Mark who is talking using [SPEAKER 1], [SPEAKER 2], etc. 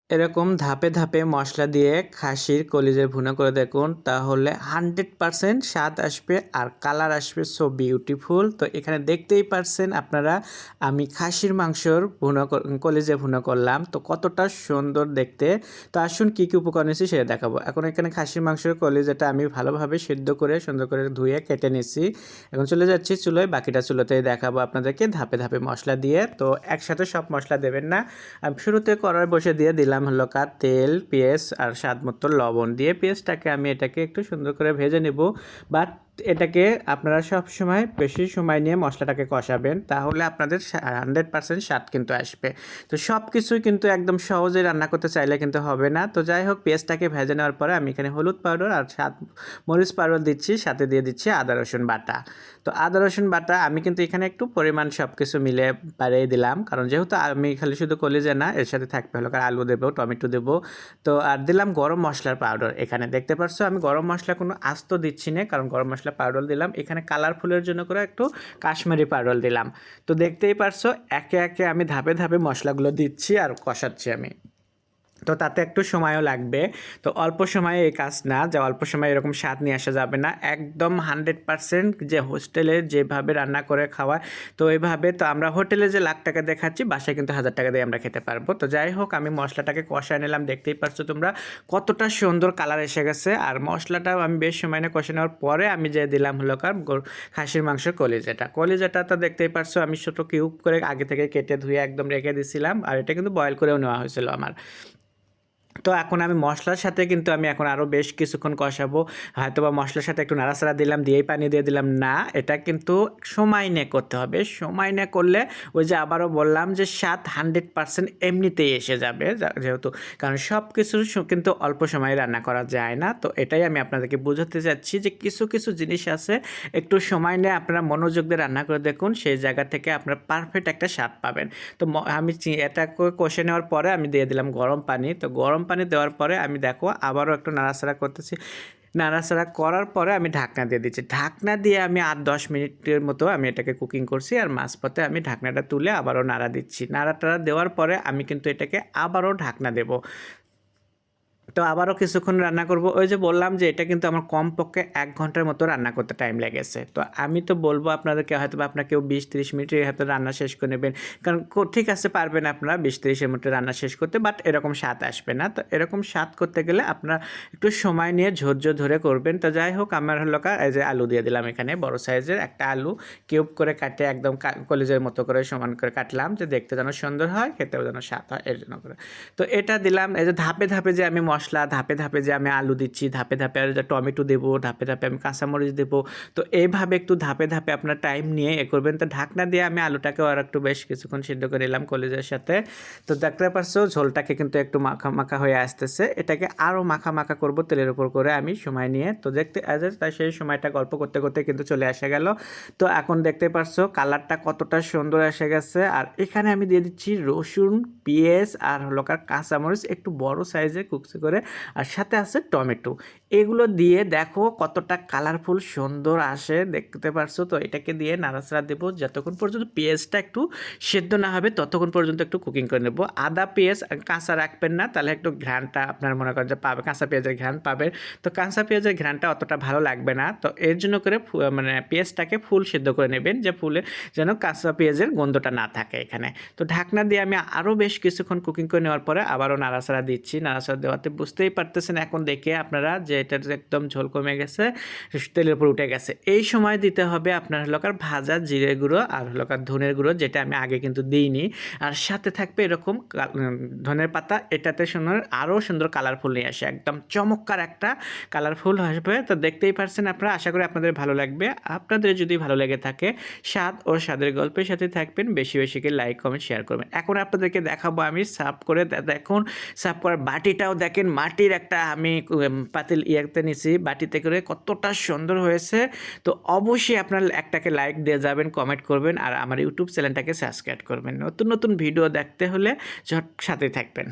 [SPEAKER 1] এরকম ধাপে ধাপে মশলা দিয়ে খাসির কলিজা ভুনা করে দেখুন, তাহলে 100% স্বাদ আসবে আর কালার আসবে সো বিউটিফুল। তো এখানে দেখতেই পারছেন আপনারা, আমি খাসির মাংসর কলিজা ভুনা করলাম, তো কতটা সুন্দর দেখতে। তো আসুন কী কী উপকরণ নিয়েছি সেটা দেখাবো। এখন এখানে খাসির মাংসের কলিজাটা আমি ভালোভাবে সিদ্ধ করে সুন্দর করে ধুয়ে কেটে নিয়েছি। এখন চলে যাচ্ছি চুলোয়, বাকিটা চুলোতেই দেখাবো আপনাদেরকে ধাপে ধাপে মশলা দিয়ে। তো একসাথে সব মশলা দেবেন না, আমি শুরুতে কড়াই বসে দিয়ে দিলাম হলো তেল, পেঁয়াজ আর স্বাদ মতো লবণ দিয়ে পেঁয়াজটাকে আমি এটাকে একটু সুন্দর করে ভেজে নেব। বাট এটাকে আপনারা সব সময় বেশি সময় নিয়ে মশলাটাকে কষাবেন, তাহলে আপনাদের 100% স্বাদ কিন্তু আসবে। তো সব কিছুই কিন্তু একদম সহজে রান্না করতে চাইলে কিন্তু হবে না। তো যাই হোক, পেঁয়াজটাকে ভেজে নেওয়ার পরে আমি এখানে হলুদ পাউডার আর স্বাদ মরিচ পাউডার দিচ্ছি, সাথে দিয়ে দিচ্ছি আদা রসুন বাটা। তো আদা রসুন বাটা আমি কিন্তু এখানে একটু পরিমাণ সব কিছু মিলে বাড়িয়ে দিলাম, কারণ যেহেতু আমি খালি শুধু কলিজা না, এর সাথে থাকবে হলো আলু দেবো, টমেটো দেবো। তো আর দিলাম গরম মশলার পাউডার। এখানে দেখতে পাচ্ছ আমি গরম মশলা কোনো আস্ত দিচ্ছি না, কারণ গরম মশলা পাউডার দিলাম। এখানে কালারফুলের জন্য করে একটু কাশ্মীরি পাউডার দিলাম। তো দেখতেই পারছো একে একে আমি ধাপে ধাপে মশলাগুলো দিচ্ছি আর কষাচ্ছি আমি। তো তাতে একটু সময়ও লাগবে। তো অল্প সময়ে এই কাজ না, যে অল্প সময়ে এরকম স্বাদ নিয়ে আসা যাবে না। একদম 100% যে হোস্টেলে যেভাবে রান্না করে খাওয়ায়, তো এইভাবে তো আমরা হোটেলে যে লাখ টাকা দিয়ে খাচ্ছি, বাসায় কিন্তু 1000 টাকা দিয়ে আমরা খেতে পারবো। তো যাই হোক, আমি মশলাটাকে কষায় নিলাম, দেখতেই পারছো তোমরা কতটা সুন্দর কালার এসে গেছে। আর মশলাটাও আমি বেশ সময় নিয়ে কষে নেওয়ার পরে আমি যে দিলাম হলো খাসির মাংসের কলিজাটা তো দেখতেই পারছো আমি ছোটো কিউব করে আগে থেকে কেটে ধুয়ে একদম রেখে দিয়েছিলাম, আর এটা কিন্তু বয়েল করেও নেওয়া হয়েছিল আমার। তো এখন আমি মশলার সাথে কিন্তু আমি এখন আরও বেশ কিছুক্ষণ কষাবো। হয়তোবা মশলার সাথে একটু নাড়াচাড়া দিলাম, দিয়েই পানি দিয়ে দিলাম না, এটা কিন্তু সময় নিয়ে করতে হবে। সময় নিয়ে করলে ওই যে আবারও বললাম যে স্বাদ 100% এমনিতেই এসে যাবে, যেহেতু কারণ সব কিছুর কিন্তু অল্প সময়ে রান্না করা যায় না। তো এটাই আমি আপনাদেরকে বোঝাতে চাচ্ছি যে কিছু কিছু জিনিস আছে একটু সময় নিয়ে আপনারা মনোযোগ দিয়ে রান্না করে দেখুন, সেই জায়গা থেকে আপনারা পারফেক্ট একটা স্বাদ পাবেন। তো আমি এটা কষে নেওয়ার পরে আমি দিয়ে দিলাম গরম পানি। তো গরম পানি দেওয়ার পরে আমি দেখো আবারও একটু নাড়াচাড়া করতেছি। নাড়াচাড়া করার পরে আমি ঢাকনা দিয়ে দিচ্ছি। ঢাকনা দিয়ে আমি 8-10 মিনিটের মতো আমি এটাকে কুকিং করছি, আর মাঝপথে আমি ঢাকনাটা তুলে আবারও নাড়া দিচ্ছি। নাড়াটাড়া দেওয়ার পরে আমি কিন্তু এটাকে আবারও ঢাকনা দেবো। তো আবারও কিছুক্ষণ রান্না করব। ওই যে বললাম যে এটা কিন্তু আমার কমপক্ষে 1 ঘন্টার মতো রান্না করতে টাইম লেগেছে। তো আমি তো বলবো আপনাদেরকে, হয়তো আপনারা কেউ 20-30 মিনিটের হয়তো রান্না শেষ করে নেবেন, কারণ ঠিক আছে পারবেন আপনারা 20-30 মিনিটে রান্না শেষ করতে, বাট এরকম স্বাদ আসবে না। তো এরকম স্বাদ করতে গেলে আপনারা একটু সময় নিয়ে ধৈর্য ধরে করবেন। তো যাই হোক, আমার হলো এই যে আলু দিয়ে দিলাম, এখানে বড় সাইজের একটা আলু কিউব করে কাটে একদম কলিজের মতো করে সমান করে কাটলাম, যে দেখতে যেন সুন্দর হয়, খেতেও যেন স্বাদ হয়, এর জন্য করে। তো এটা দিলাম। এই যে ধাপে ধাপে যে আমি মশলা, ধাপে ধাপে যে আমি আলু দিচ্ছি, ধাপে ধাপে আর যে টমেটো দেবো, ধাপে ধাপে আমি কাঁচামরিচ দেবো। তো এইভাবে একটু ধাপে ধাপে আপনার টাইম নিয়ে করবেন। তো ঢাকনা দিয়ে আমি আলুটাকেও আর একটু বেশ কিছুক্ষণ সিদ্ধ করে নিলাম কলিজার সাথে। তো দেখতে পারছো ঝোলটাকে কিন্তু একটু মাখা মাখা হয়ে আসতেছে, এটাকে আরও মাখা মাখা করবো তেলের উপর করে আমি সময় নিয়ে। তো দেখতে তাই সেই সময়টা গল্প করতে করতে কিন্তু চলে আসে গেল। তো এখন দেখতে পারছো কালারটা কতটা সুন্দর এসে গেছে। আর এখানে আমি দিয়ে দিচ্ছি রসুন, পেঁয়াজ আর হলো কাঁচামরিচ একটু বড় সাইজে কুচি করে, আর সাথে আছে টমেটো। এগুলো দিয়ে দেখো কতটা কালারফুল সুন্দর আসে, দেখতে পারছো। তো এটাকে দিয়ে নাড়াচাড়া দেবো যতক্ষণ পর্যন্ত পেঁয়াজটা একটু সেদ্ধ না হবে, ততক্ষণ পর্যন্ত একটু কুকিং করে নেবো। আদা পেঁয়াজ কাঁচা রাখবেন না, তাহলে একটু ঘ্রাণটা আপনার মনে করেন যে পাবে, কাঁচা পেঁয়াজের ঘ্রাণ পাবেন। তো কাঁচা পেঁয়াজের ঘ্রাণটা অতটা ভালো লাগবে না। তো এর জন্য করে মানে পেঁয়াজটাকে ফুল সেদ্ধ করে নেবেন, যে ফুলে যেন কাঁচা পেঁয়াজের গন্ধটা না থাকে এখানে। তো ঢাকনা দিয়ে আমি আরও বেশ কিছুক্ষণ কুকিং করে নেওয়ার পরে আবারও নাড়াচাড়া দিচ্ছি। নাড়াচাড়া দেওয়াতে বুঝতেই পারতেছেন এখন দেখে আপনারা যে এটা একদম ঝোল কমে গেছে, তেলের উপর উঠে গেছে। এই সময় দিতে হবে আপনার ভাজা জিরে গুঁড়ো আর ধনের গুঁড়ো, যেটা আমি আগে কিন্তু দিইনি। আর সাথে থাকবে এরকম ধনের পাতা, এটাতে সুন্দর আরও সুন্দর কালারফুল নিয়ে আসে, একদম চমৎকার একটা কালারফুল আসবে। তো দেখতেই পারছেন আপনারা, আশা করি আপনাদের ভালো লাগবে। আপনাদের যদি ভালো লেগে থাকে, স্বাদ ও স্বাদের গল্পের সাথে থাকবেন, বেশি বেশি করে লাইক কমেন্ট শেয়ার করবেন। এখন আপনাদেরকে দেখাবো আমি সার্ভ করে, দেখুন সার্ভ করার বাটিটাও দেখেন, মাটির একটা আমি পাতিল ইয়েতে নিছি, বাটিতে করে কতটা সুন্দর হয়েছে। তো অবশ্যই আপনার একটাকে লাইক দিয়ে যাবেন, কমেন্ট করবেন, আর আমার ইউটিউব চ্যানেলটাকে সাবস্ক্রাইব করবেন। নতুন নতুন ভিডিও দেখতে হলে সাথে থাকবেন।